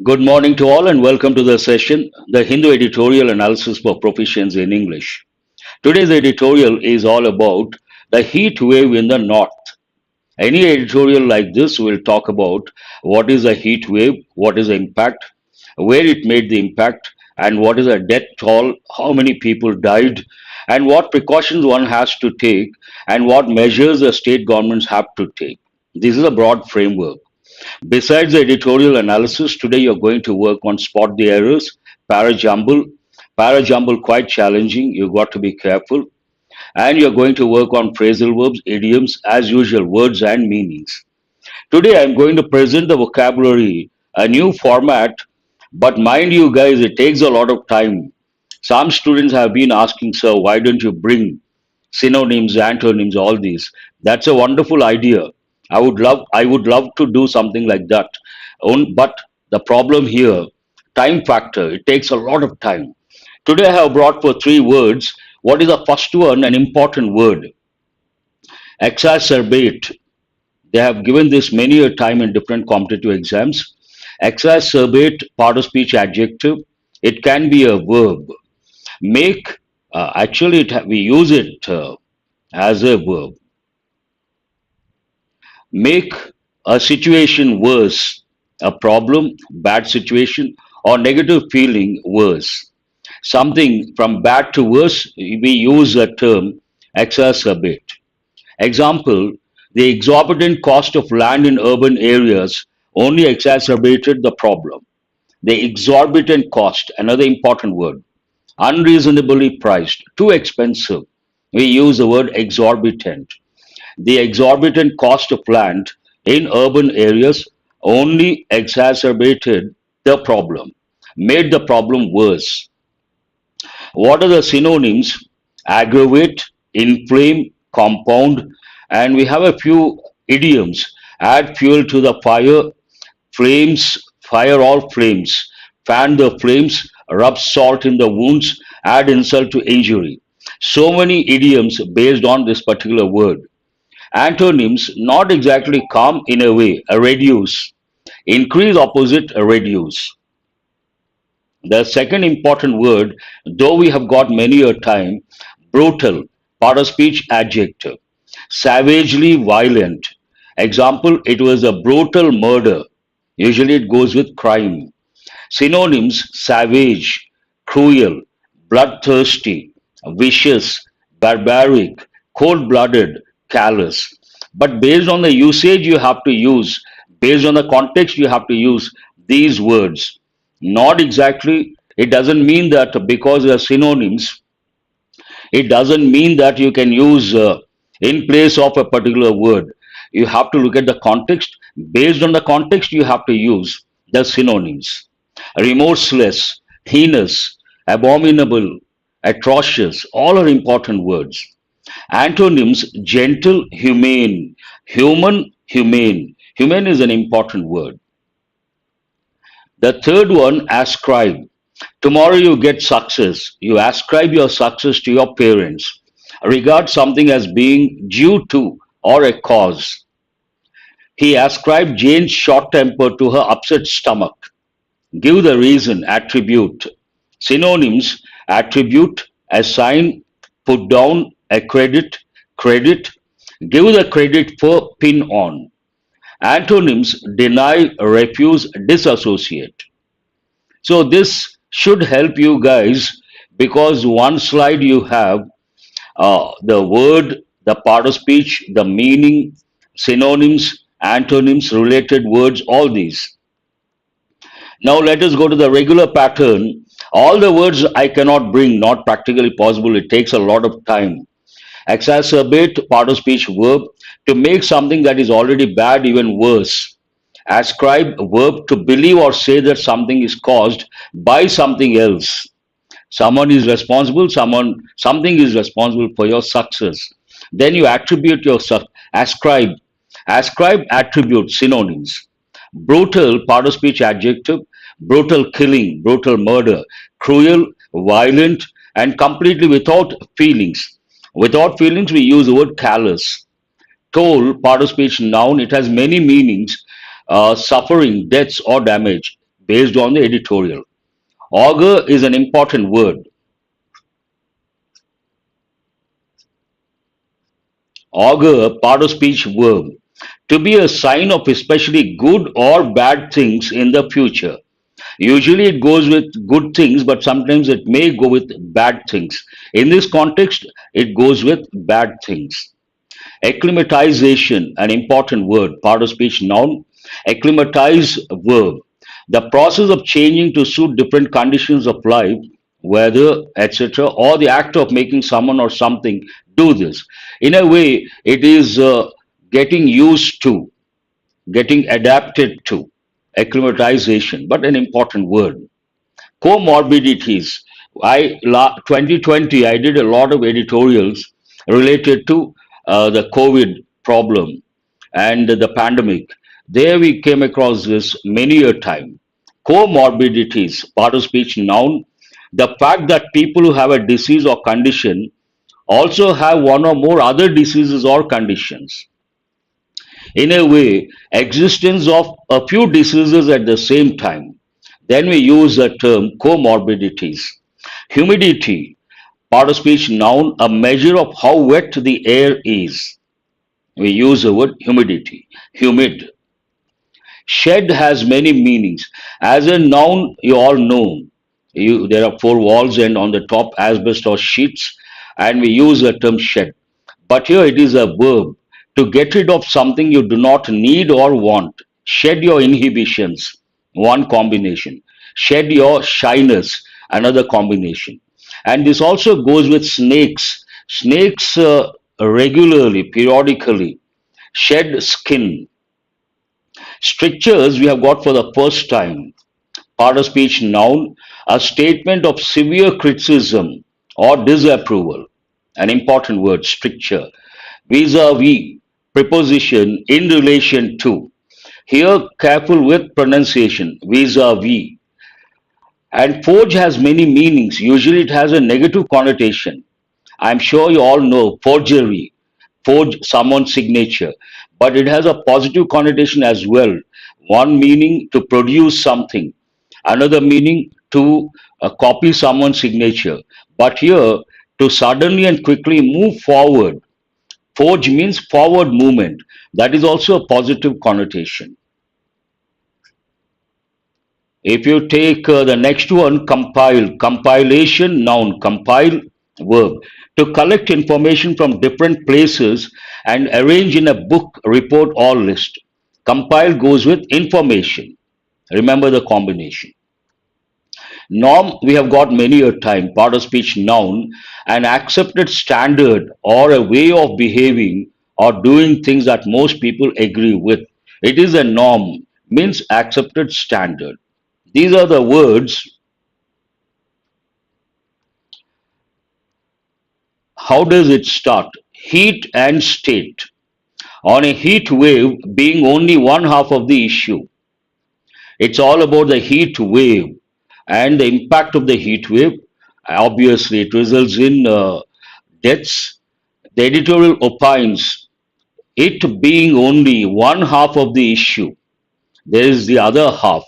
Good morning to all and welcome to the session, the Hindu Editorial Analysis for Proficiency in English. Today's editorial is all about the heat wave in the north. Any editorial like this will talk about what is a heat wave, what is the impact, where it made the impact, and what is a death toll, how many people died, and what precautions one has to take, and what measures the state governments have to take. This is a broad framework. Besides the editorial analysis, today you're going to work on spot the errors, para-jumble. Para-jumble quite challenging, you've got to be careful. And you're going to work on phrasal verbs, idioms, as usual, words and meanings. Today I'm going to present the vocabulary, a new format, but mind you guys, it takes a lot of time. Some students have been asking, sir, why don't you bring synonyms, antonyms, all these? That's a wonderful idea. I would love to do something like that. But the problem here, time factor, it takes a lot of time. Today I have brought for three words. What is the first one? An important word. Exacerbate. They have given this many a time in different competitive exams. Exacerbate, part of speech adjective. It can be a verb. Make, we use it as a verb. Make a situation worse, a problem, bad situation, or negative feeling worse. Something from bad to worse, we use the term exacerbate. Example, the exorbitant cost of land in urban areas only exacerbated the problem. The exorbitant cost, another important word, unreasonably priced, too expensive. We use the word exorbitant. The exorbitant cost of land in urban areas only exacerbated the problem, made the problem worse. What are the synonyms? Aggravate, inflame, compound, and we have a few idioms. Add fuel to the fire, flames, fire all flames, fan the flames, rub salt in the wounds, add insult to injury. So many idioms based on this particular word. Antonyms, not exactly calm in a way, a reduce. Increase opposite, a reduce. The second important word, though we have got many a time, brutal, part of speech adjective. Savagely violent. Example, it was a brutal murder. Usually it goes with crime. Synonyms, savage, cruel, bloodthirsty, vicious, barbaric, cold blooded, callous. But based on the usage, you have to use, based on the context, you have to use these words. Not exactly, it doesn't mean that because they are synonyms, it doesn't mean that you can use in place of a particular word. You have to look at the context. Based on the context, you have to use the synonyms. Remorseless, heinous, abominable, atrocious, all are important words. Antonyms, gentle, humane, human, humane. Humane is an important word. The third one, ascribe. Tomorrow you get success. You ascribe your success to your parents. Regard something as being due to or a cause. He ascribed Jane's short temper to her upset stomach. Give the reason, attribute. Synonyms, attribute, assign, put down, accredit, credit. Give the credit for pin on. Antonyms, deny, refuse, disassociate. So this should help you guys because one slide you have the word, the part of speech, the meaning, synonyms, antonyms, related words, all these. Now let us go to the regular pattern. All the words I cannot bring, not practically possible. It takes a lot of time. Exacerbate, part of speech verb, to make something that is already bad even worse. Ascribe, verb, to believe or say that something is caused by something else. Someone is responsible, something is responsible for your success. Then you attribute your ascribe. Ascribe, attribute, synonyms. Brutal, part of speech adjective, brutal killing, brutal murder, cruel, violent, and completely without feelings. Without feelings, we use the word callous. Toll, part of speech noun, it has many meanings, suffering, deaths, or damage. based on the editorial. Augur is an important word. Augur, part of speech verb, to be a sign of especially good or bad things in the future. Usually it goes with good things, but sometimes it may go with bad things. In this context, it goes with bad things. Acclimatization, an important word, part of speech noun. Acclimatize verb. The process of changing to suit different conditions of life, weather, etc., or the act of making someone or something do this. In a way, it is getting used to, getting adapted to. Acclimatization, but an important word. Comorbidities. 2020, I did a lot of editorials related to the COVID problem and the pandemic. There we came across this many a time. Comorbidities, part of speech noun, the fact that people who have a disease or condition also have one or more other diseases or conditions. In a way, existence of a few diseases at the same time. Then we use the term comorbidities. Humidity, part of speech noun, a measure of how wet the air is. We use the word humidity, humid. Shed has many meanings. As a noun, you all know, there are four walls and on the top asbestos sheets, and we use the term shed. But here it is a verb to get rid of something you do not need or want. Shed your inhibitions, one combination. Shed your shyness, another combination. And this also goes with snakes. Snakes regularly, periodically shed skin. Strictures we have got for the first time. Part of speech noun, a statement of severe criticism or disapproval. An important word, stricture. Vis-a-vis, preposition in relation to. Here, careful with pronunciation, vis-a-vis. And forge has many meanings. Usually it has a negative connotation. I'm sure you all know forgery, forge someone's signature, but it has a positive connotation as well. One meaning to produce something, another meaning to copy someone's signature. But here, to suddenly and quickly move forward. Forge means forward movement. That is also a positive connotation. If you take the next one, compile, compilation, noun, compile, verb, to collect information from different places and arrange in a book, report, or list. Compile goes with information. Remember the combination. Norm, we have got many a time, part of speech noun, an accepted standard or a way of behaving or doing things that most people agree with. It is a norm, means accepted standard. These are the words. How does it start? Heat and state. On a heat wave being only one half of the issue. It's all about the heat wave and the impact of the heat wave. Obviously, it results in deaths. The editorial opines it being only one half of the issue. There is the other half.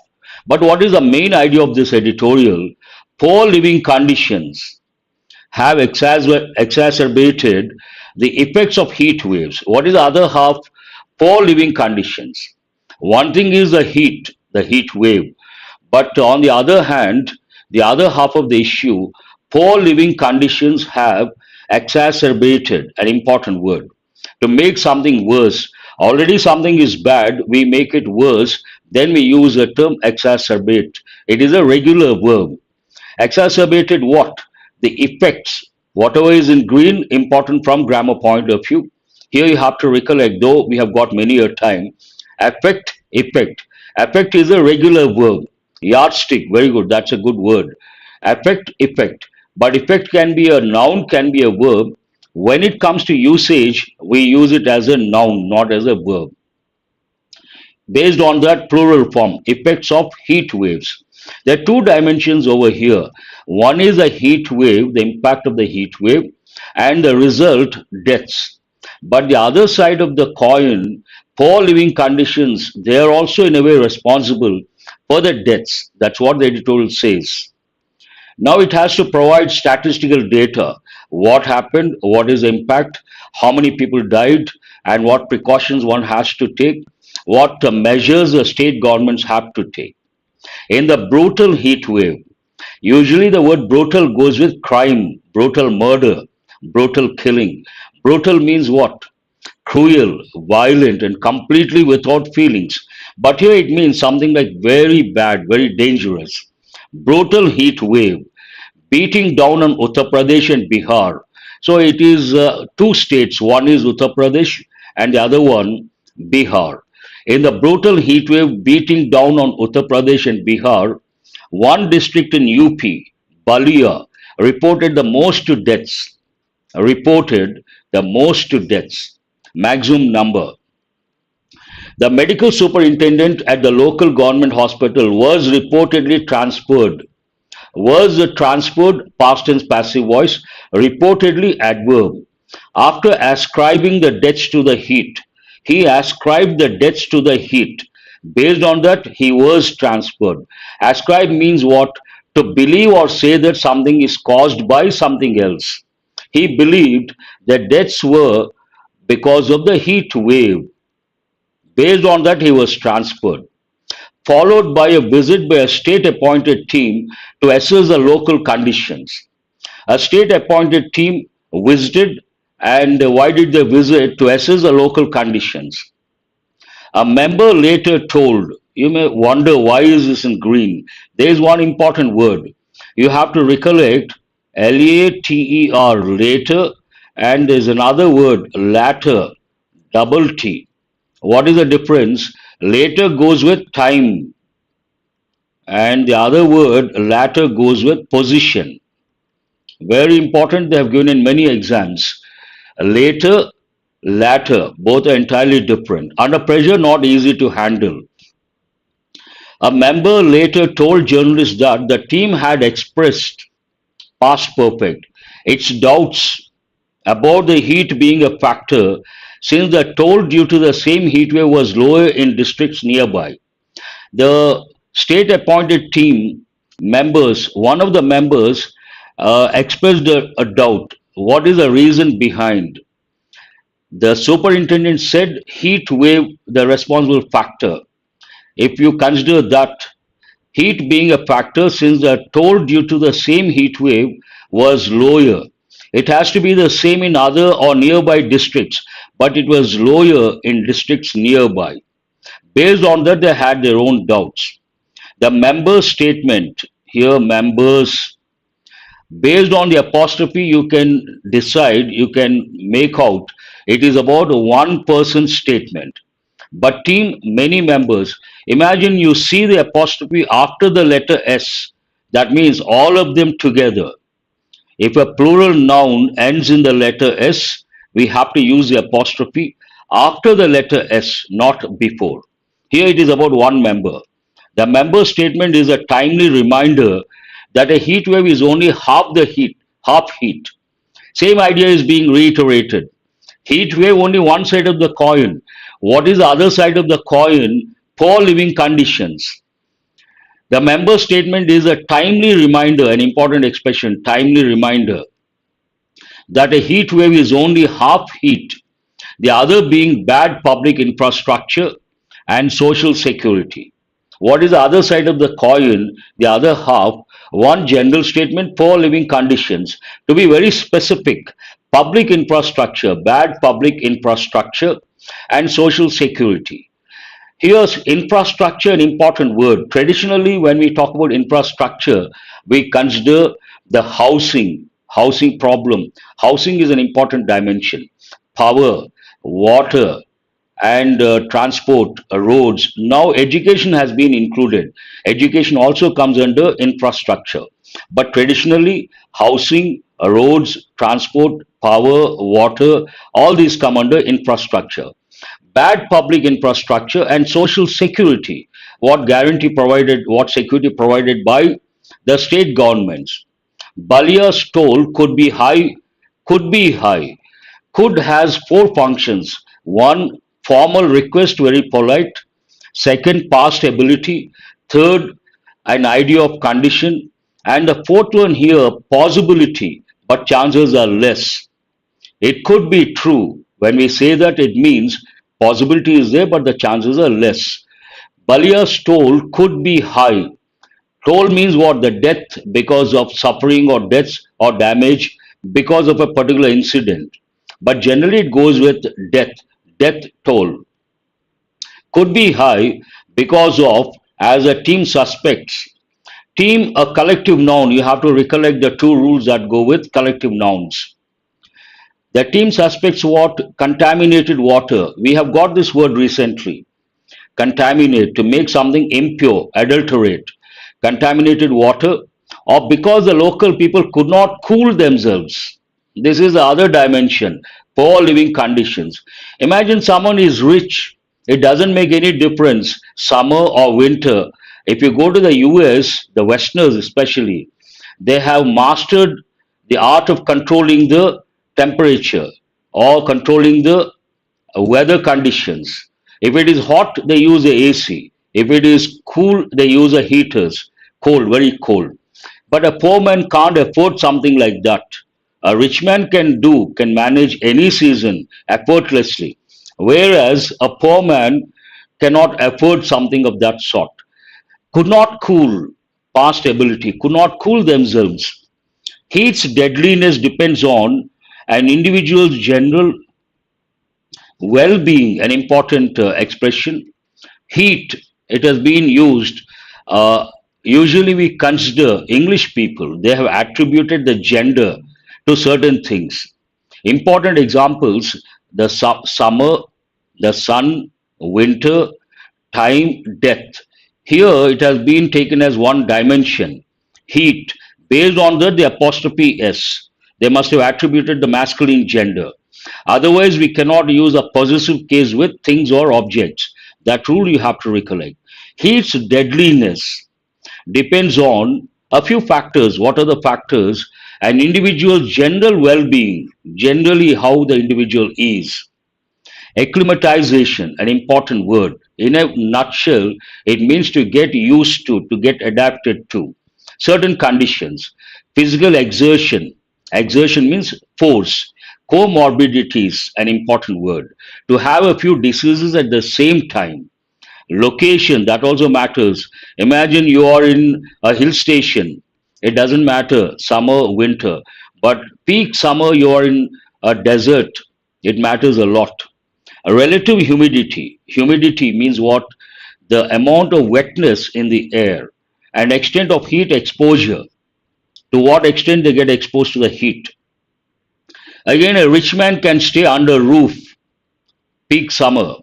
But what is the main idea of this editorial? Poor living conditions have exacerbated the effects of heat waves. What is the other half? Poor living conditions. One thing is the heat wave. But on the other hand, the other half of the issue, poor living conditions have exacerbated, an important word, to make something worse. Already something is bad, we make it worse, then we use the term exacerbate. It is a regular verb. Exacerbated what? The effects. Whatever is in green, important from grammar point of view. Here you have to recollect, though we have got many a time. Affect, effect. Affect is a regular verb. Yardstick, very good, that's a good word. Affect, effect. But effect can be a noun, can be a verb. When it comes to usage, we use it as a noun, not as a verb. Based on that plural form, effects of heat waves. There are two dimensions over here. One is a heat wave, the impact of the heat wave, and the result, deaths. But the other side of the coin, poor living conditions, they are also in a way responsible Further deaths, that's what the editorial says. Now it has to provide statistical data. What happened, what is the impact, how many people died, and what precautions one has to take, what measures the state governments have to take. In the brutal heat wave, usually the word brutal goes with crime, brutal murder, brutal killing. Brutal means what? Cruel, violent, and completely without feelings. But here it means something like very bad, very dangerous. Brutal heat wave beating down on Uttar Pradesh and Bihar. So it is two states. One is Uttar Pradesh and the other one Bihar. In the brutal heat wave beating down on Uttar Pradesh and Bihar, one district in UP, Balia, reported the most deaths. Reported the most deaths, maximum number. The medical superintendent at the local government hospital was transferred, past tense passive voice, reportedly adverb. After ascribing the deaths to the heat, he ascribed the deaths to the heat. Based on that, he was transferred. Ascribe means what? To believe or say that something is caused by something else. He believed that deaths were because of the heat wave. Based on that, he was transferred, followed by a visit by a state appointed team to assess the local conditions. A state appointed team visited, and why did they visit? To assess the local conditions. A member later told, you may wonder why is this in green? There is one important word. You have to recollect later, later, and there's another word, latter, double T. What is the difference? Later goes with time, and the other word, latter, goes with position. Very important, they have given in many exams. Later, latter, both are entirely different. Under pressure, not easy to handle. A member later told journalists that the team had expressed, past perfect, its doubts about the heat being a factor since the toll due to the same heat wave was lower in districts nearby. The state appointed team members, one of the members expressed a doubt. What is the reason behind? The superintendent said heat wave the responsible factor. If you consider that heat being a factor since the toll due to the same heat wave was lower, it has to be the same in other or nearby districts, but it was lower in districts nearby. Based on that, they had their own doubts. The members' statement here, members, based on the apostrophe, you can decide, you can make out it is about a one person statement. But team, many members, imagine you see the apostrophe after the letter S, that means all of them together. If a plural noun ends in the letter S, we have to use the apostrophe after the letter S, not before. Here it is about one member. The member statement is a timely reminder that a heat wave is only half the heat, half heat. Same idea is being reiterated. Heat wave only one side of the coin. What is the other side of the coin? Poor living conditions. The member statement is a timely reminder, an important expression, timely reminder, that a heat wave is only half heat, the other being bad public infrastructure and social security. What is the other side of the coin? The other half, one general statement, poor living conditions. To be very specific, public infrastructure, bad public infrastructure, and social security. Here's infrastructure, an important word. Traditionally, when we talk about infrastructure, we consider the housing problem. Housing is an important dimension. Power, water, and transport, roads. Now, education has been included. Education also comes under infrastructure. But traditionally, housing, roads, transport, power, water, all these come under infrastructure. Bad public infrastructure and social security. What guarantee provided, what security provided by the state governments. Balia's toll could be high, could has four functions. One, formal request, very polite. Second, past ability. Third, an idea of condition. And the fourth one here, possibility, but chances are less. It could be true. When we say that, it means possibility is there, but the chances are less. Balia's toll could be high. Toll means what? The death because of suffering or deaths or damage because of a particular incident. But generally, it goes with death. Death toll could be high because of, as a team suspects. Team, a collective noun. You have to recollect the two rules that go with collective nouns. The team suspects what? Contaminated water. We have got this word recently. Contaminate, to make something impure, adulterate. Contaminated water, or because the local people could not cool themselves. This is the other dimension, poor living conditions. Imagine someone is rich, it doesn't make any difference, summer or winter. If you go to the US, the Westerners especially, they have mastered the art of controlling the temperature or controlling the weather conditions. If it is hot, they use the AC. If it is cool, they use the heaters. Cold, very cold. But a poor man can't afford something like that. A rich man can manage any season effortlessly. Whereas a poor man cannot afford something of that sort. Could not cool, past ability, could not cool themselves. Heat's deadliness depends on an individual's general well-being, an important expression. Heat, it has been used. Usually, we consider English people, they have attributed the gender to certain things. Important examples, the summer, the sun, winter, time, death. Here, it has been taken as one dimension. Heat, based on that, the apostrophe S. They must have attributed the masculine gender. Otherwise, we cannot use a possessive case with things or objects. That rule you have to recollect. Heat's deadliness depends on a few factors. What are the factors? An individual's general well being, generally, how the individual is. Acclimatization, an important word. In a nutshell, it means to get used to get adapted to certain conditions. Physical exertion, exertion means force. Comorbidities, an important word. To have a few diseases at the same time. Location, that also matters. Imagine you are in a hill station. It doesn't matter, summer, winter. But peak summer, you are in a desert. It matters a lot. A relative humidity. Humidity means what? The amount of wetness in the air and extent of heat exposure. To what extent they get exposed to the heat. Again, a rich man can stay under roof peak summer.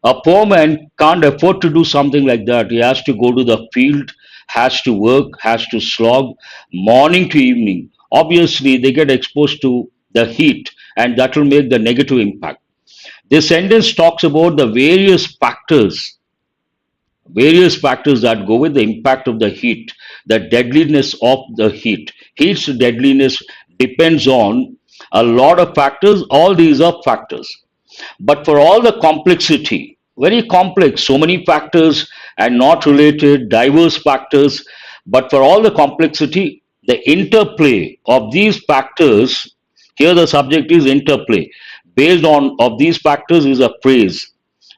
A poor man can't afford to do something like that. He has to go to the field, has to work, has to slog morning to evening. Obviously, they get exposed to the heat, and that will make the negative impact. This sentence talks about the various factors that go with the impact of the heat, the deadliness of the heat. Heat's deadliness depends on a lot of factors. All these are factors. But for all the complexity, very complex, so many factors and not related, diverse factors, but for all the complexity, the interplay of these factors, here the subject is interplay. Based on of these factors is a phrase.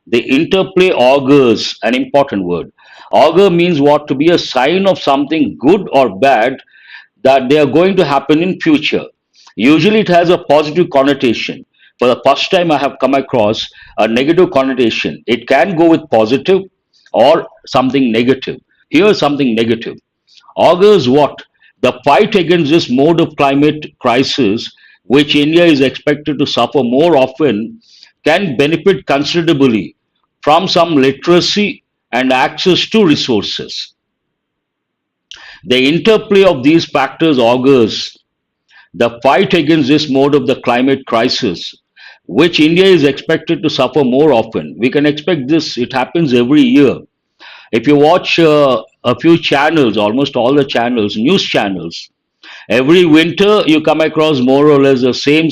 The interplay augurs, an important word. Augur means what? To be a sign of something good or bad that they are going to happen in future. Usually it has a positive connotation. For the first time I have come across a negative connotation. It can go with positive or something negative. Here something negative. Augurs what? The fight against this mode of climate crisis, which India is expected to suffer more often, can benefit considerably from some literacy and access to resources. The interplay of these factors augurs the fight against this mode of the climate crisis, which India is expected to suffer more often. We can expect this, it happens every year. If you watch a few channels, almost all the channels, news channels, every winter you come across more or less the same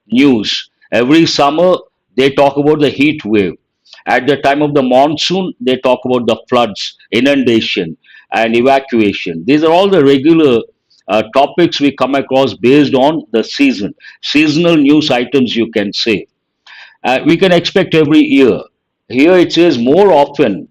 news. Every summer they talk about the heat wave. At the time of the monsoon, they talk about the floods, inundation, and evacuation. These are all the regular topics we come across based on the season. Seasonal news items, you can say. We can expect every year. Here it says more often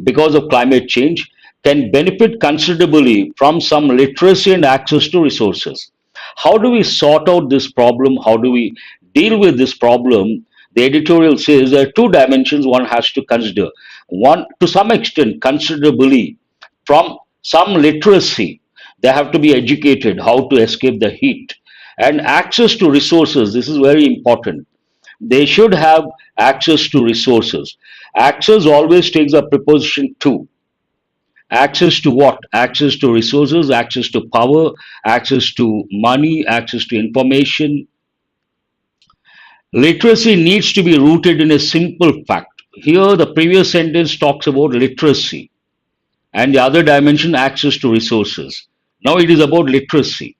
because of climate change can benefit considerably from some literacy and access to resources. How do we sort out this problem? How do we deal with this problem? The editorial says there are two dimensions one has to consider. One, to some extent, considerably from some literacy. They have to be educated how to escape the heat. And access to resources, this is very important. They should have access to resources. Access always takes a preposition to. Access to what? Access to resources, access to power, access to money, access to information. Literacy needs to be rooted in a simple fact. Here, the previous sentence talks about literacy, and the other dimension, access to resources. Now it is about literacy.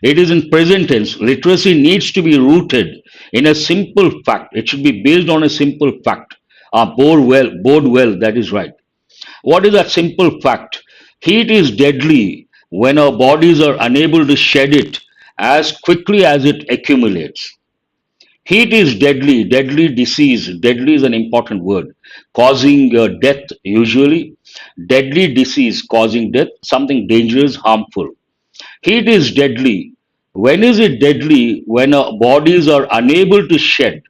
It is in present tense. Literacy needs to be rooted in a simple fact. It should be based on a simple fact. Board well, that is right. What is that simple fact? Heat is deadly when our bodies are unable to shed it as quickly as it accumulates. Heat is deadly, deadly disease. Deadly is an important word, causing death usually. Deadly disease causing death, something dangerous, harmful. Heat is deadly. When is it deadly? When our bodies are unable to shed.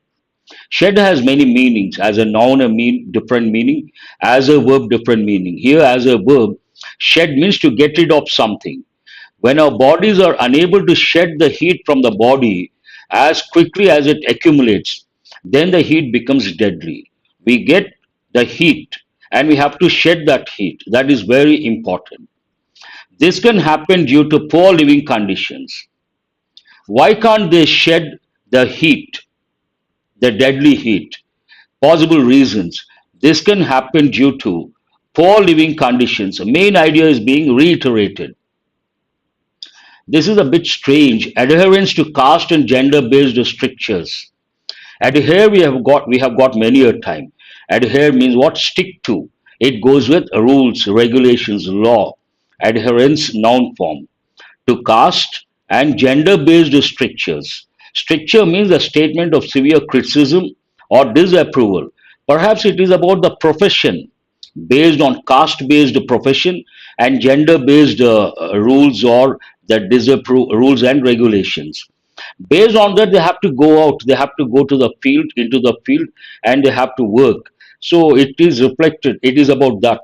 Shed has many meanings. As a noun, a different meaning. As a verb, different meaning. Here, as a verb, shed means to get rid of something. When our bodies are unable to shed the heat from the body as quickly as it accumulates, then the heat becomes deadly. We get the heat and we have to shed that heat. That is very important. This can happen due to poor living conditions. Why can't they shed the heat, the deadly heat? Possible reasons. This can happen due to poor living conditions. The main idea is being reiterated. This is a bit strange. Adherence to caste and gender-based strictures. Adhere we have got many a time. Adhere means what? Stick to. It goes with rules, regulations, law. Adherence noun form. To caste and gender-based strictures. Stricture means a statement of severe criticism or disapproval. Perhaps it is about the profession based on caste-based profession and gender-based rules or the disapprove rules and regulations. Based on that, they have to go out. They have to go to the field, into the field, and they have to work. So it is reflected. It is about that.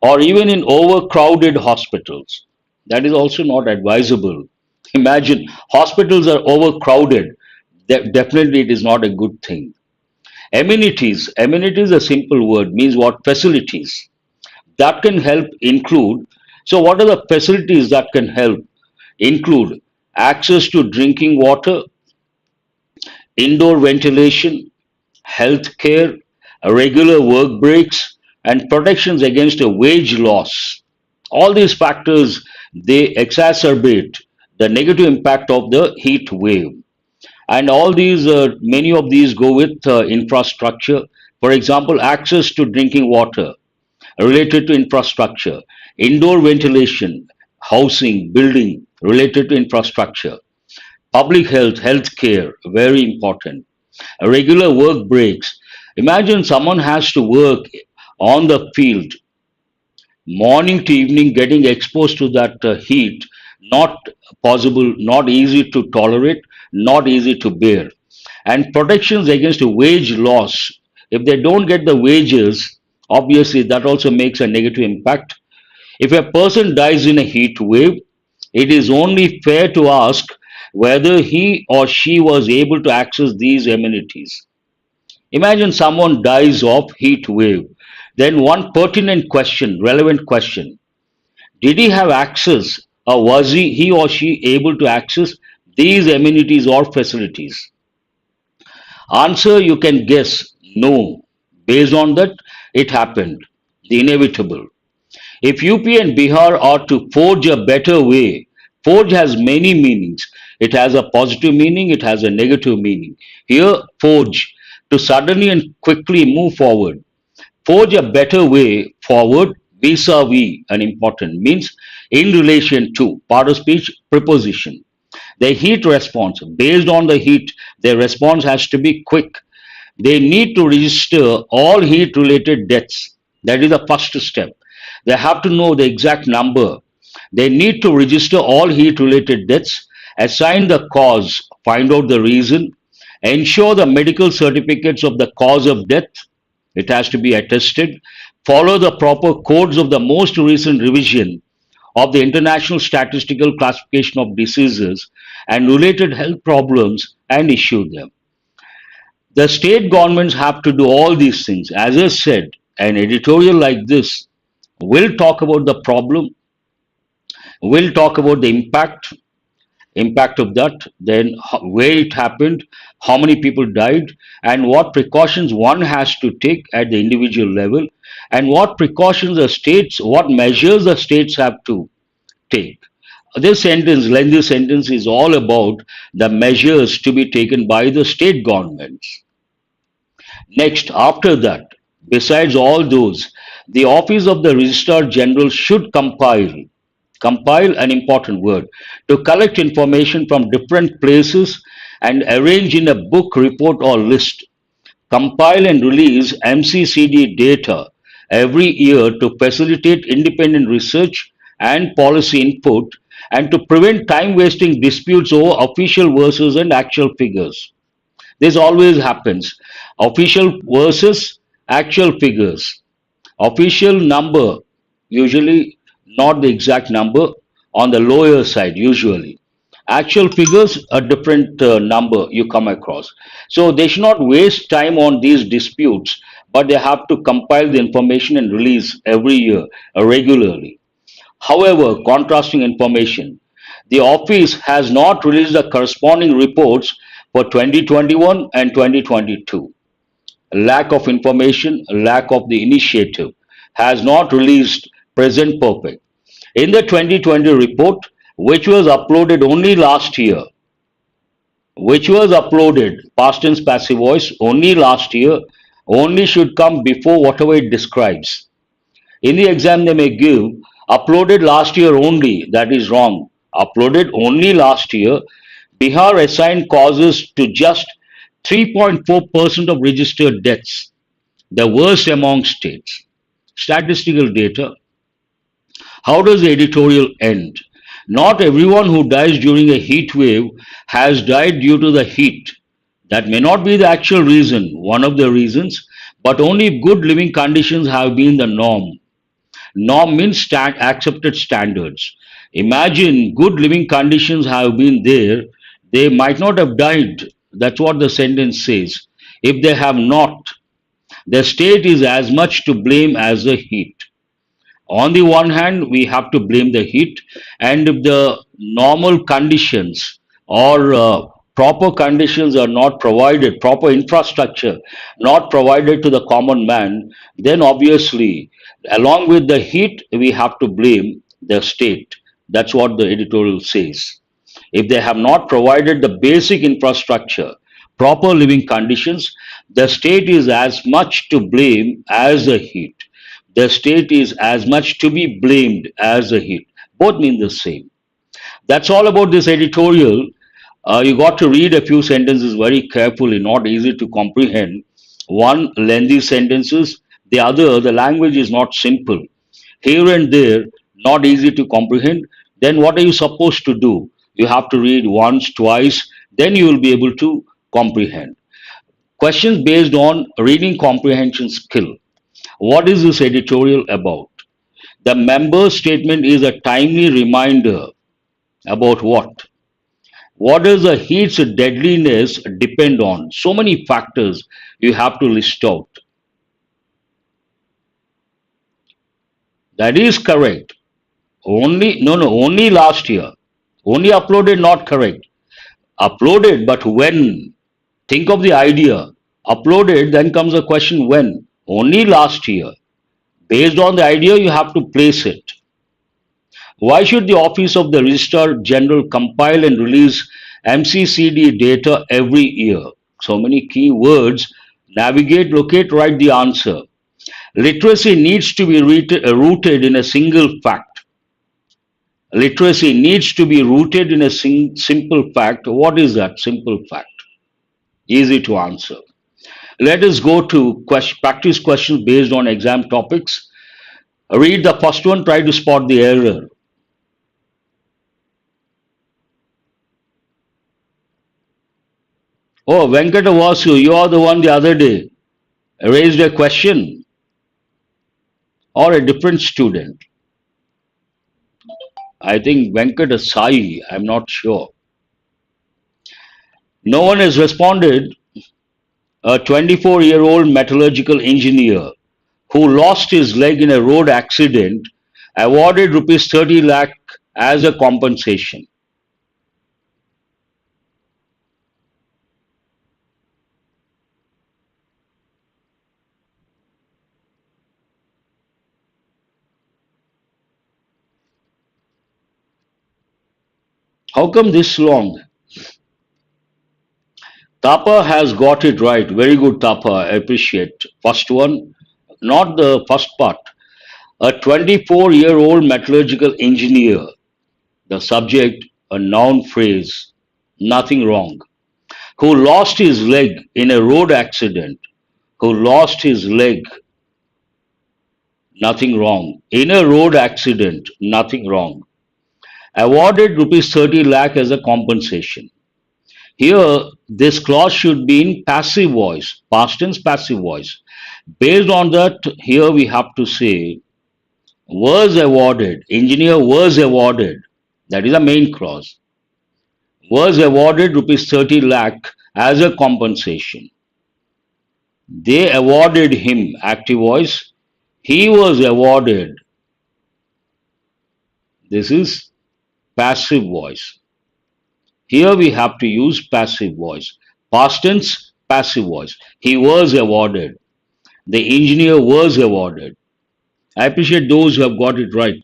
Or even in overcrowded hospitals. That is also not advisable. Imagine hospitals are overcrowded. Definitely, it is not a good thing. Amenities. Amenities, a simple word, means what? Facilities. That can help include. So, what are the facilities that can help? Include access to drinking water, indoor ventilation, health care, regular work breaks, and protections against a wage loss. All these factors they exacerbate the negative impact of the heat wave. And all these, many of these go with infrastructure. For example, access to drinking water related to infrastructure, indoor ventilation, housing, building related to infrastructure, public health, health care, very important. Regular work breaks. Imagine someone has to work on the field morning to evening, getting exposed to that heat, not possible, not easy to tolerate, not easy to bear. And protections against wage loss. If they don't get the wages, obviously that also makes a negative impact. If a person dies in a heat wave, it is only fair to ask whether he or she was able to access these amenities. Imagine someone dies of heat wave. Then one pertinent question, relevant question. Did he have access or was he or she able to access these amenities or facilities? Answer you can guess no. Based on that, it happened. The inevitable. If UP and Bihar are to forge a better way, forge has many meanings. It has a positive meaning, it has a negative meaning. Here, forge. to suddenly and quickly move forward. Forge a better way forward vis-a-vis an important means in relation to part of speech preposition. The heat response, based on the heat, their response has to be quick. They need to register all heat related deaths. That is the first step. They have to know the exact number. They need to register all heat related deaths, assign the cause, find out the reason, ensure the medical certificates of the cause of death. It has to be attested. Follow the proper codes of the most recent revision of the International Statistical Classification of Diseases and related health problems and issue them. The state governments have to do all these things. As I said, an editorial like this will talk about the problem, will talk about the impact of that, then where it happened, how many people died, and what precautions one has to take at the individual level, and what precautions the states, what measures the states have to take. This sentence, lengthy sentence, is all about the measures to be taken by the state governments. Next, after that, besides all those, the Office of the Registrar General should compile an important word, to collect information from different places and arrange in a book, report, or list. Compile and release MCCD data every year to facilitate independent research and policy input and to prevent time wasting disputes over official versus and actual figures. This always happens. Official versus actual figures. Official number, usually not the exact number, on the lower side, usually. Actual figures, a different number you come across. So they should not waste time on these disputes, but they have to compile the information and release every year regularly. However, contrasting information, the office has not released the corresponding reports for 2021 and 2022. Lack of information, lack of the initiative has not released present perfect. In the 2020 report, which was uploaded only last year, which was uploaded, past tense passive voice, only last year, only should come before whatever it describes. In the exam they may give, uploaded last year only, that is wrong. Uploaded only last year, Bihar assigned causes to just 3.4% of registered deaths, the worst among states. Statistical data. How does the editorial end? Not everyone who dies during a heat wave has died due to the heat. That may not be the actual reason, one of the reasons, but only good living conditions have been the norm. Norm means accepted standards. Imagine good living conditions have been there, they might not have died. That's what the sentence says. If they have not, the state is as much to blame as the heat. On the one hand, we have to blame the heat, and if the normal conditions or proper conditions are not provided, proper infrastructure not provided to the common man, then obviously, along with the heat, we have to blame the state. That's what the editorial says. If they have not provided the basic infrastructure, proper living conditions, the state is as much to blame as the heat. The state is as much to be blamed as the heat. Both mean the same. That's all about this editorial. You got to read a few sentences very carefully, not easy to comprehend. One, lengthy sentences. The other, the language is not simple. Here and there, not easy to comprehend. Then what are you supposed to do? You have to read once, twice, then you will be able to comprehend. Questions based on reading comprehension skill. What is this editorial about? The member statement is a timely reminder about what? What does the heat's deadliness depend on? So many factors you have to list out. That is correct. Only last year. Only uploaded, not correct. Uploaded, but when? Think of the idea. Uploaded, then comes the question when? Only last year. Based on the idea, you have to place it. Why should the Office of the Registrar General compile and release MCCD data every year? So many key words Navigate, locate, write the answer. Literacy needs to be rooted in a single fact. Literacy needs to be rooted in a simple fact. What is that simple fact? Easy to answer. Let us go to practice questions based on exam topics. Read the first one, try to spot the error. Oh, Venkatavasu, you are the one the other day raised a question, or a different student. I think Venkata Sai, I'm not sure. No one has responded. A 24-year-old metallurgical engineer who lost his leg in a road accident awarded rupees 30 lakh as a compensation. How come this long? Tapa has got it right. Very good, Tapa. I appreciate. First one, not the first part. A 24-year-old metallurgical engineer. The subject, a noun phrase. Nothing wrong. Who lost his leg in a road accident. Who lost his leg. Nothing wrong. In a road accident. Nothing wrong. Awarded rupees 30 lakh as a compensation. Here, this clause should be in passive voice, past tense passive voice. Based on that, here we have to say was awarded, engineer was awarded, that is a main clause, was awarded rupees 30 lakh as a compensation. They awarded him, active voice, he was awarded. This is passive voice. Here we have to use passive voice. Past tense, passive voice. He was awarded. The engineer was awarded. I appreciate those who have got it right.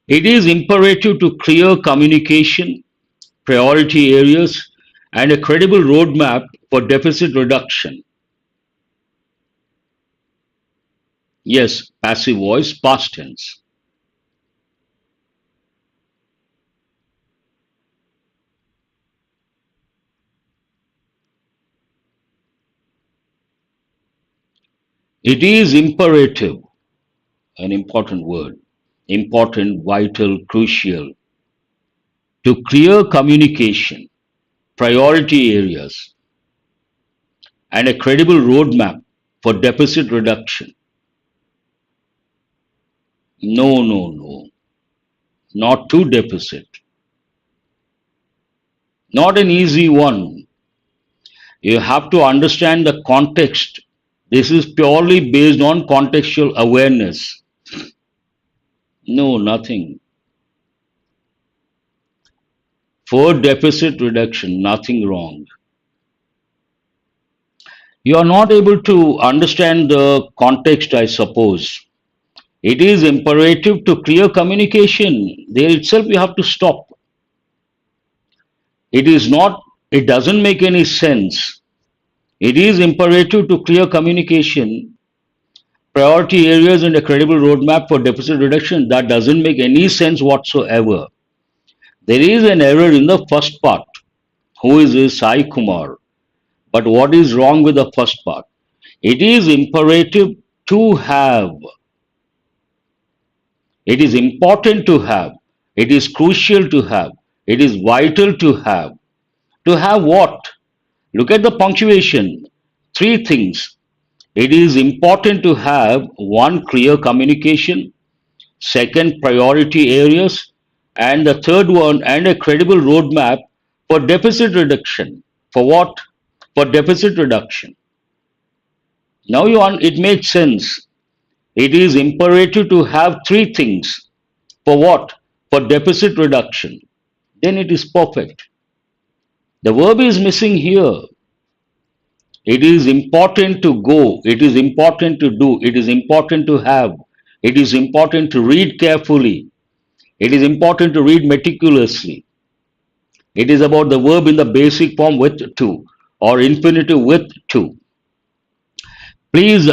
It is imperative to clear communication, priority areas, and a credible roadmap for deficit reduction. Yes, passive voice, past tense. It is imperative, an important word, important, vital, crucial, to clear communication, priority areas, and a credible roadmap for deficit reduction. No, no, no, not to deficit. Not an easy one. You have to understand the context. This is purely based on contextual awareness. No, nothing. For deficit reduction, nothing wrong. You are not able to understand the context, I suppose. It is imperative to clear communication. There itself you have to stop. It is not, it doesn't make any sense. It is imperative to clear communication, priority areas, and a credible roadmap for deficit reduction. That doesn't make any sense whatsoever. There is an error in the first part. Who is this? Sai Kumar. But what is wrong with the first part? It is imperative to have. It is important to have. It is crucial to have. It is vital to have. To have what? Look at the punctuation. Three things. It is important to have one, clear communication, second, priority areas, and the third one, and a credible roadmap for deficit reduction. For what? For deficit reduction. Now it makes sense. It is imperative to have three things. For what? For deficit reduction. Then it is perfect. The verb is missing here. It is important to go. It is important to do. It is important to have. It is important to read carefully. It is important to read meticulously. It is about the verb in the basic form with to. or infinitive with to. Please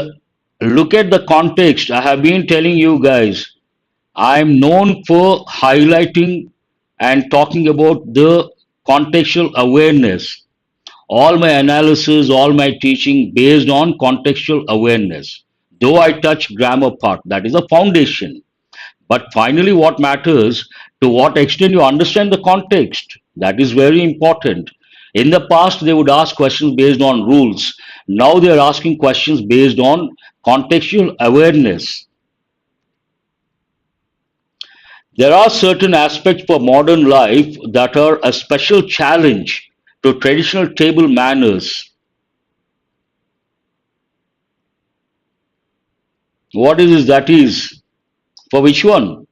look at the context. I have been telling you guys, I'm known for highlighting and talking about the contextual awareness. All my analysis, all my teaching based on contextual awareness. Though I touch grammar part, that is a foundation. But finally, what matters, to what extent you understand the context. That is very important. In the past, they would ask questions based on rules. Now they are asking questions based on contextual awareness. There are certain aspects for modern life that are a special challenge to traditional table manners. What is that is? For which one?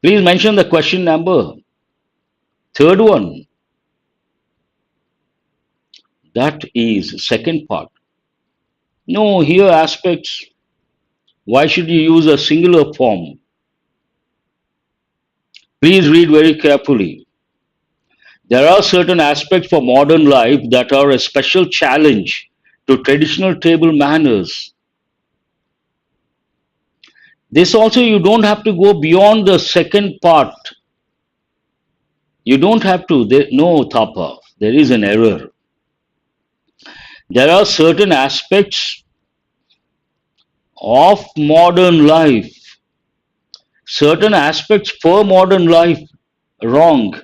Please mention the question number. Third one. That is second part. No, here aspects. Why should you use a singular form? Please read very carefully. There are certain aspects for modern life that are a special challenge to traditional table manners. This also, you don't have to go beyond the second part. You don't have to. No, Thapa. There is an error. There are certain aspects of modern life, certain aspects for modern life, wrong.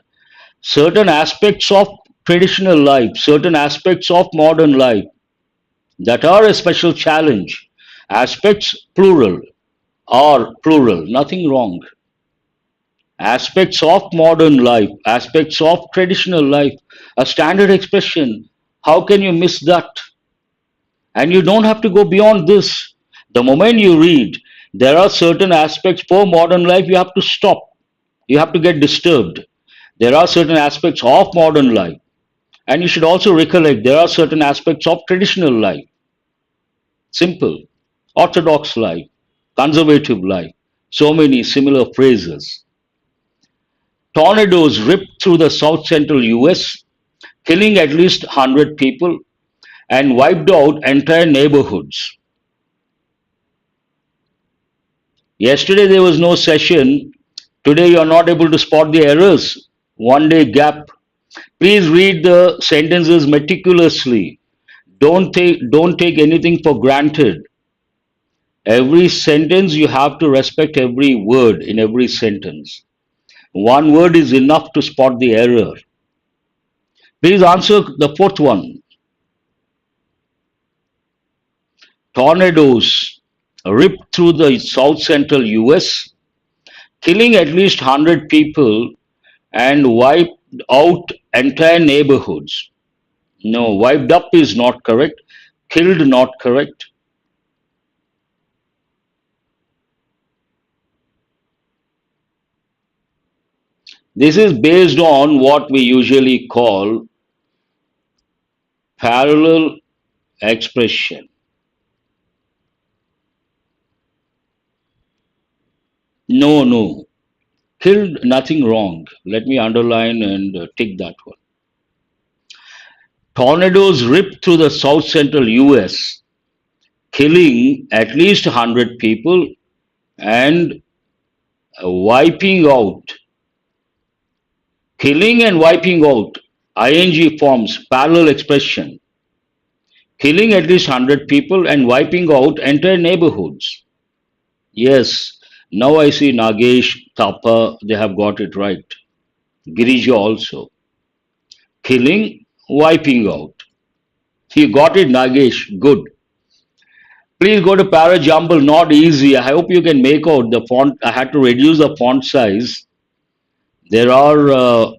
Certain aspects of traditional life, certain aspects of modern life that are a special challenge. Aspects, plural, are plural, nothing wrong. Aspects of modern life, aspects of traditional life, a standard expression. How can you miss that? And you don't have to go beyond this. The moment you read, there are certain aspects for modern life, you have to stop. You have to get disturbed. There are certain aspects of modern life. And you should also recollect there are certain aspects of traditional life. Simple, orthodox life, conservative life. So many similar phrases. Tornadoes ripped through the south central US, killing at least 100 people and wiped out entire neighborhoods. Yesterday there was no session. Today you are not able to spot the errors. 1 day gap. Please read the sentences meticulously. Don't take anything for granted. Every sentence you have to respect every word in every sentence. One word is enough to spot the error. Please answer the fourth one. Tornadoes ripped through the south central US, killing at least 100 people and wiped out entire neighborhoods. No, wiped up is not correct. Killed not correct. This is based on what we usually call parallel expression. No, no. Killed, nothing wrong. Let me underline and tick that one. Tornadoes ripped through the south central US, killing at least 100 people and wiping out. Killing and wiping out, ing forms parallel expression. Killing at least 100 people and wiping out entire neighborhoods. Yes, now I see Nagesh, Tapa, they have got it right. Girija also. Killing, wiping out. You got it, Nagesh. Good. Please go to Para Jumble. Not easy. I hope you can make out the font. I had to reduce the font size. There are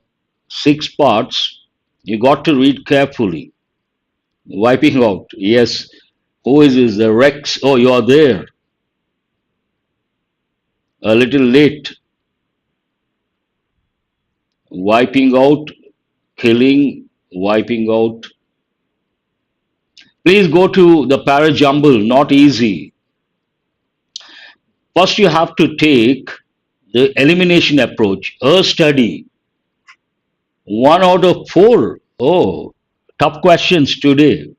6 parts. You got to read carefully. Wiping out. Yes. Who is this? The Rex. Oh, you are there. A little late. Wiping out, killing, wiping out. Please go to the Para Jumble. Not easy. First, you have to take the elimination approach. A study. 1 out of 4. Oh, Tough questions today.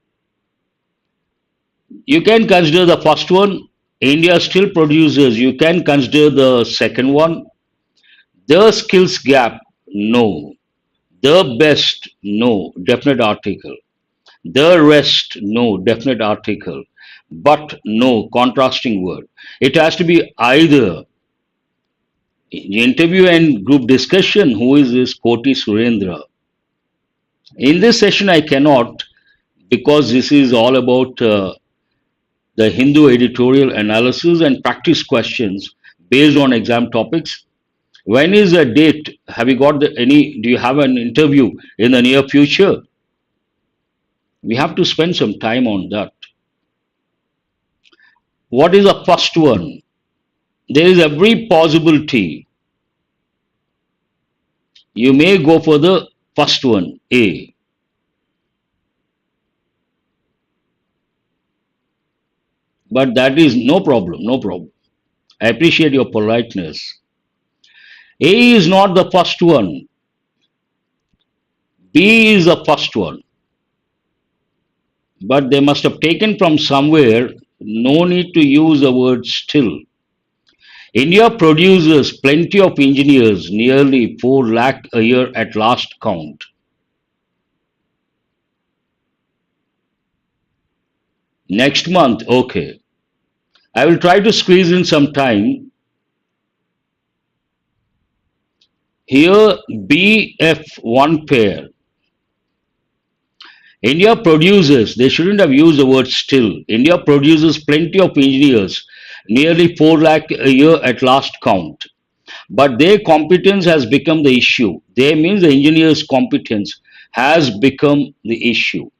You can consider the first one. India still produces. You can consider the second one. The skills gap, no. The best, no. Definite article. The rest, no. Definite article. But no. Contrasting word. It has to be either interview and group discussion. Who is this Koti Surendra? In this session, I cannot because this is all about the Hindu editorial analysis and practice questions based on exam topics. When is the date? Have you got any? Do you have an interview in the near future? We have to spend some time on that. What is the first one? There is every possibility you may go for the first one, A. But that is no problem, no problem. I appreciate your politeness. A is not the first one. B is the first one. But they must have taken from somewhere. No need to use the word still. India produces plenty of engineers, nearly 4 lakh a year at last count. Next month, okay. I will try to squeeze in some time. Here, BF1 pair. India produces, they shouldn't have used the word still. India produces plenty of engineers, nearly 4 lakh a year at last count. But their competence has become the issue. They means the engineer's competence has become the issue.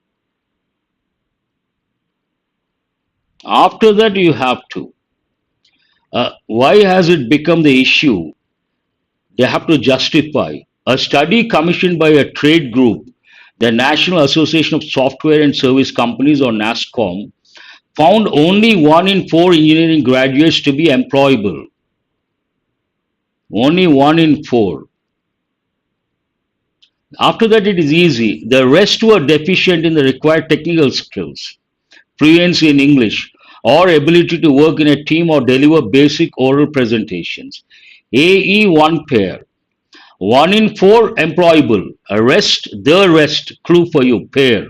After that, you have to. Why has it become the issue? They have to justify. A study commissioned by a trade group, the National Association of Software and Service Companies or NASSCOM, found only 1 in 4 engineering graduates to be employable. Only 1 in 4. After that, it is easy. The rest were deficient in the required technical skills, fluency in English, or ability to work in a team or deliver basic oral presentations. AE1 pair. 1 in 4 employable. The rest, clue for you, pair.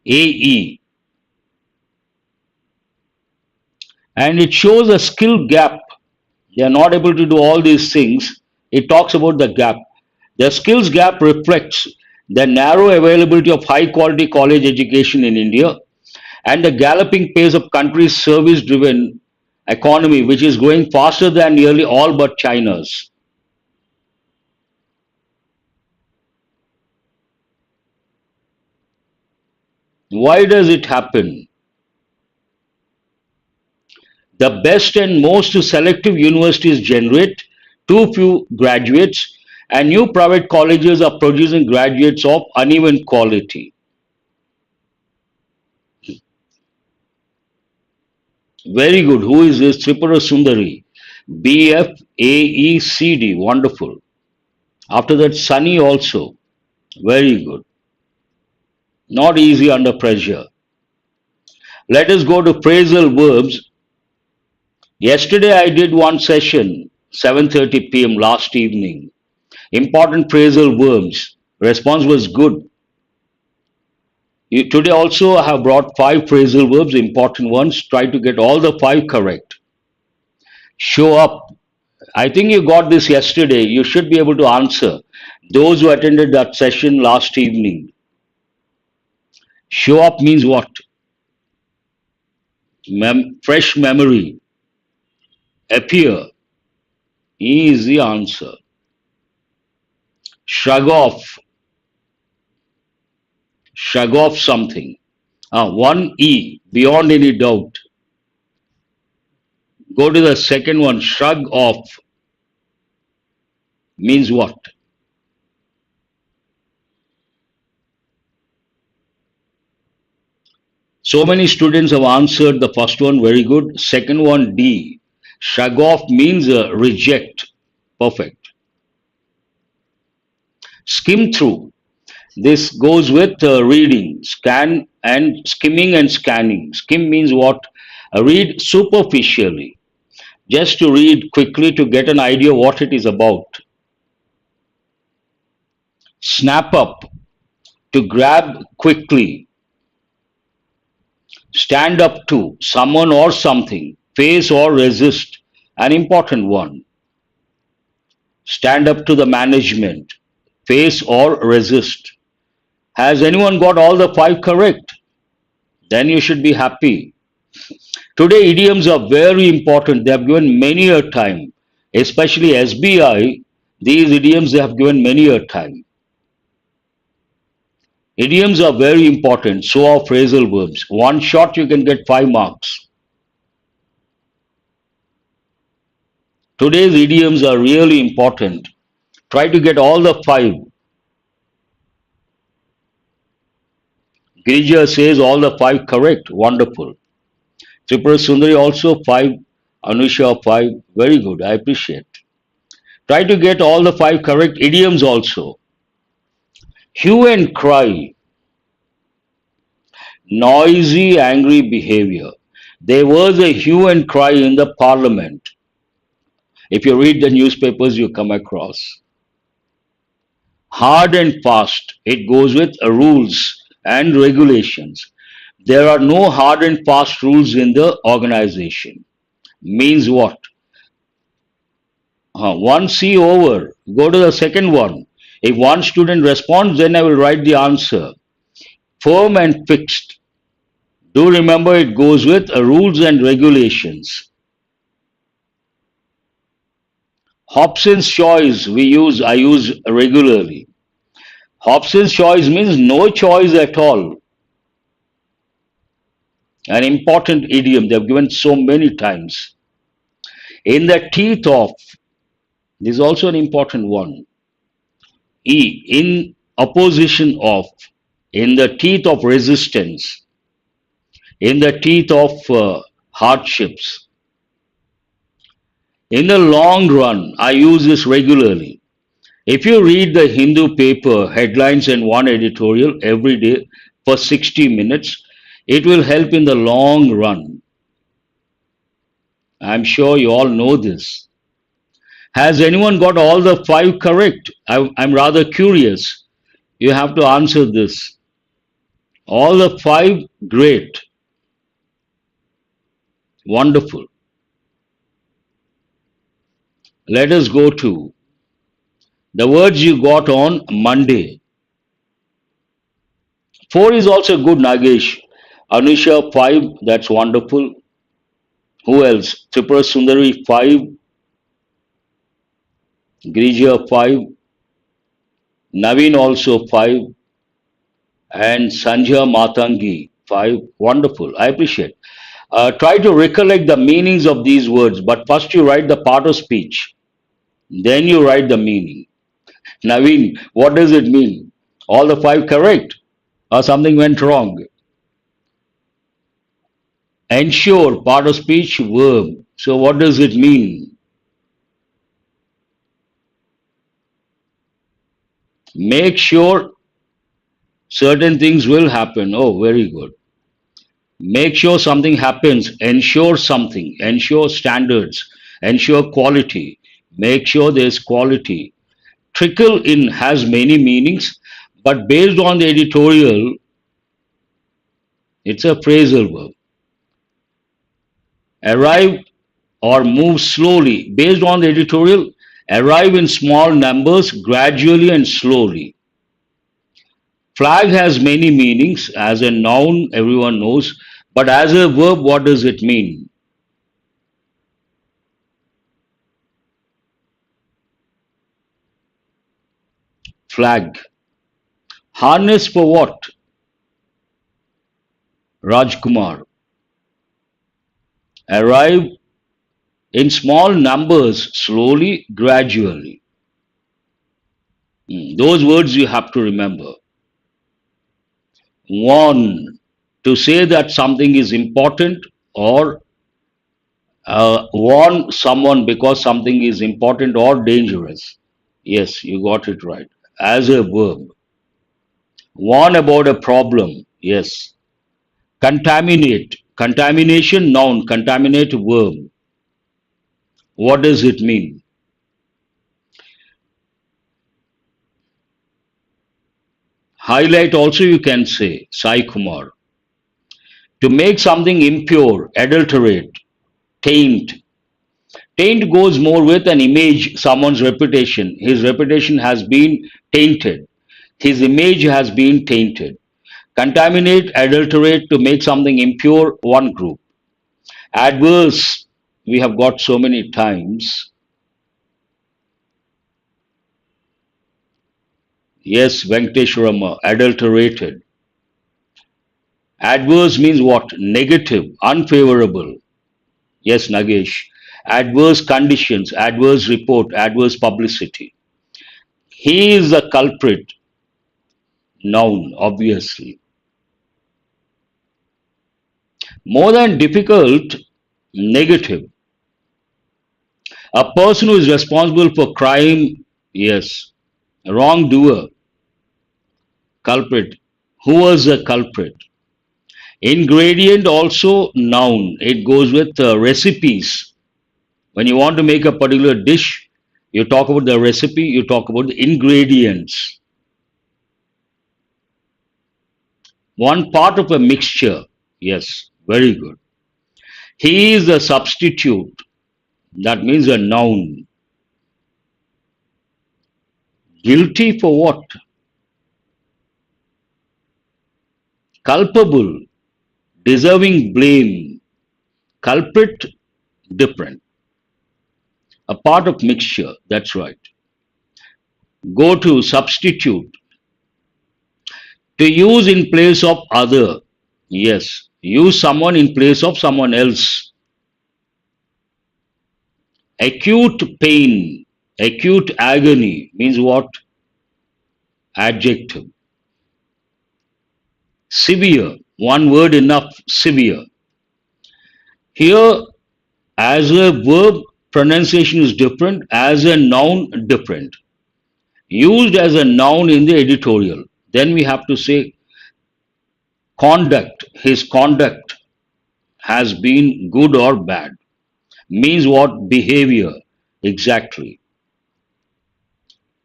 AE. And it shows a skill gap. They are not able to do all these things. It talks about the gap. The skills gap reflects the narrow availability of high quality college education in India and the galloping pace of country's service driven economy, which is growing faster than nearly all but China's. Why does it happen? The best and most selective universities generate too few graduates, and new private colleges are producing graduates of uneven quality. Very good. Who is this? Tripura Sundari. BFAECD. Wonderful. After that, Sunny also. Very good. Not easy under pressure. Let us go to phrasal verbs. Yesterday I did one session, 7:30 p.m. last evening. Important phrasal verbs. Response was good. Today also I have brought 5 phrasal verbs, important ones. Try to get all the 5 correct. Show up. I think you got this yesterday. You should be able to answer. Those who attended that session last evening. Show up means what? Fresh memory. Appear. Easy answer. Shrug off. Shrug off something. 1E. Beyond any doubt. Go to the second one. Shrug off means what? So many students have answered the first one. Very good. Second one, D. Shrug off means reject. Perfect. Skim through. This goes with reading, scan and skimming and scanning. Skim means what? Read superficially, just to read quickly to get an idea what it is about. Snap up, to grab quickly. Stand up to someone or something. Face or resist, an important one. Stand up to the management. Face or resist. Has anyone got all the five correct? Then you should be happy. Today, idioms are very important. They have given many a time, especially SBI. These idioms they have given many a time. Idioms are very important. So are phrasal verbs. One shot you can get 5 marks. Today's idioms are really important. Try to get all the five. Girija says all the five correct. Wonderful. Tripura Sundari also five. Anusha five. Very good. I appreciate. Try to get all the five correct idioms also. Hue and cry. Noisy, angry behavior. There was a hue and cry in the parliament. If you read the newspapers, you come across. Hard and fast. It goes with rules and regulations. There are no hard and fast rules in the organization. Means what? One C over. Go to the second one. If one student responds, then I will write the answer. Firm and fixed. Do remember it goes with rules and regulations. Hobson's choice I use regularly. Hobson's choice means no choice at all. An important idiom they have given so many times. In the teeth of, this is also an important one. E, in opposition of, in the teeth of resistance, in the teeth of hardships. In the long run, I use this regularly. If you read the Hindu paper, headlines and one editorial every day for 60 minutes, it will help in the long run. I'm sure you all know this. Has anyone got all the five correct? I'm rather curious. You have to answer this. All the five, great. Wonderful. Let us go to the words you got on Monday. 4 is also good, Nagesh. Anusha 5, that's wonderful. Who else? Tripura Sundari 5. Girija 5. Naveen also 5. And Sanjay Matangi 5. Wonderful. I appreciate. Try to recollect the meanings of these words, but first you write the part of speech. Then you write the meaning. Naveen, what does it mean? All the five correct? Or something went wrong? Ensure, part of speech, verb. So what does it mean? Make sure certain things will happen. Oh, very good. Make sure something happens. Ensure something. Ensure standards. Ensure quality. Make sure there's quality. Trickle in has many meanings, but based on the editorial, it's a phrasal verb. Arrive or move slowly. Based on the editorial, arrive in small numbers, gradually and slowly. Flag has many meanings. As a noun, everyone knows. But as a verb, what does it mean? Flag. Harness for what? Rajkumar. Arrive in small numbers, slowly, gradually. Those words you have to remember. Warn, to say that something is important, or warn someone because something is important or dangerous. Yes, you got it right. As a verb. Warn about a problem. Yes. Contaminate. Contamination, noun. Contaminate, verb. What does it mean? Highlight also you can say. Sai Kumar. To make something impure, adulterate, taint. Taint goes more with an image, someone's reputation. His reputation has been tainted. His image has been tainted. Contaminate, adulterate, to make something impure, one group. Adverse, we have got so many times. Yes, Venkateshwarama, adulterated. Adverse means what? Negative, unfavorable. Yes, Nagesh. Adverse conditions, adverse report, adverse publicity. He is the culprit, noun, obviously. More than difficult, negative. A person who is responsible for crime, yes. Wrongdoer, culprit. Who was the culprit? Ingredient also noun. It goes with recipes. When you want to make a particular dish, you talk about the recipe, you talk about the ingredients. One part of a mixture. Yes, very good. He is a substitute. That means a noun. Guilty for what? Culpable, deserving blame. Culprit, different. A part of mixture. That's right. Go to substitute. To use in place of other. Yes. Use someone in place of someone else. Acute pain, acute agony means what? Adjective. Severe, one word enough, severe. Here, as a verb, pronunciation is different, as a noun, different. Used as a noun in the editorial. Then we have to say conduct, his conduct has been good or bad. Means what? Behavior. Exactly.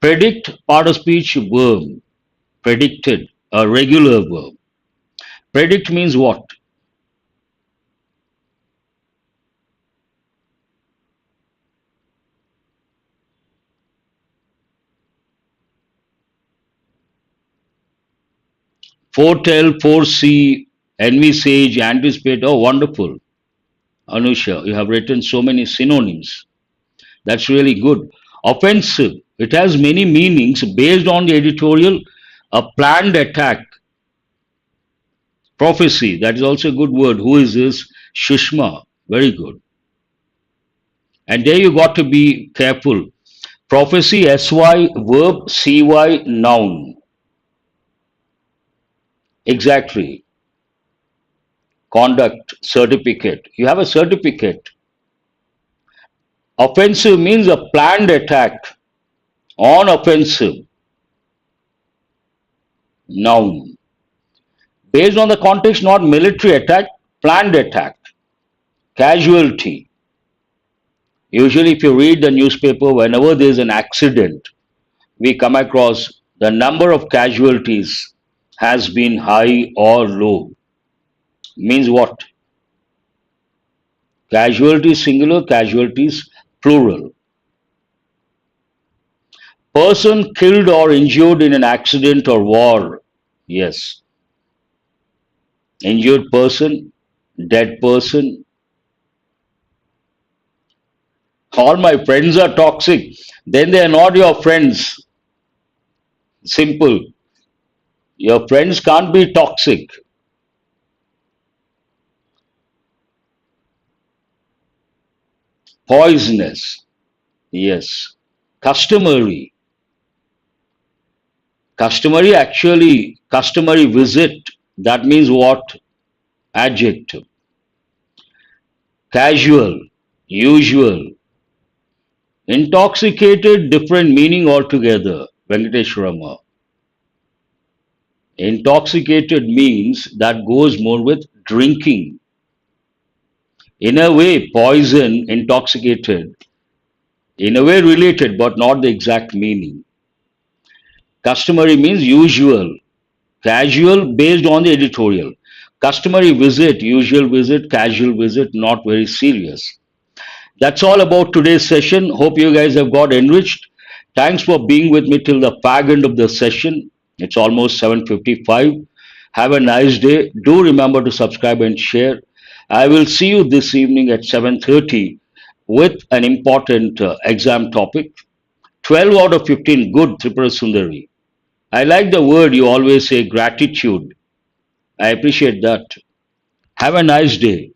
Predict, part of speech, verb. Predicted, a regular verb. Predict means what? Foretell, foresee, envisage, anticipate. Oh, wonderful. Anusha, you have written so many synonyms. That's really good. Offensive. It has many meanings based on the editorial. A planned attack. Prophecy. That is also a good word. Who is this? Shushma. Very good. And there you got to be careful. Prophecy, SY, verb, CY, noun. Exactly. Conduct, certificate. You have a certificate. Offensive means a planned attack. On offensive, noun. Based on the context, not military attack, planned attack. Casualty. Usually, if you read the newspaper, whenever there's an accident, we come across the number of casualties has been high or low. Means what? Casualties singular, casualties plural. Person killed or injured in an accident or war. Yes. Injured person, dead person. All my friends are toxic. Then they are not your friends. Simple. Your friends can't be toxic. Poisonous. Yes. Customary. Customary actually, customary visit. That means what? Adjective. Casual. Usual. Intoxicated, different meaning altogether. Venkateshwarama. Intoxicated means that goes more with drinking. In a way, poison, intoxicated, in a way related, but not the exact meaning. Customary means usual, casual based on the editorial. Customary visit, usual visit, casual visit, not very serious. That's all about today's session. Hope you guys have got enriched. Thanks for being with me till the fag end of the session. It's almost 7:55. Have a nice day. Do remember to subscribe and share. I will see you this evening at 7:30 with an important exam topic. 12 out of 15 good Tripura Sundari. I like the word you always say gratitude. I appreciate that. Have a nice day.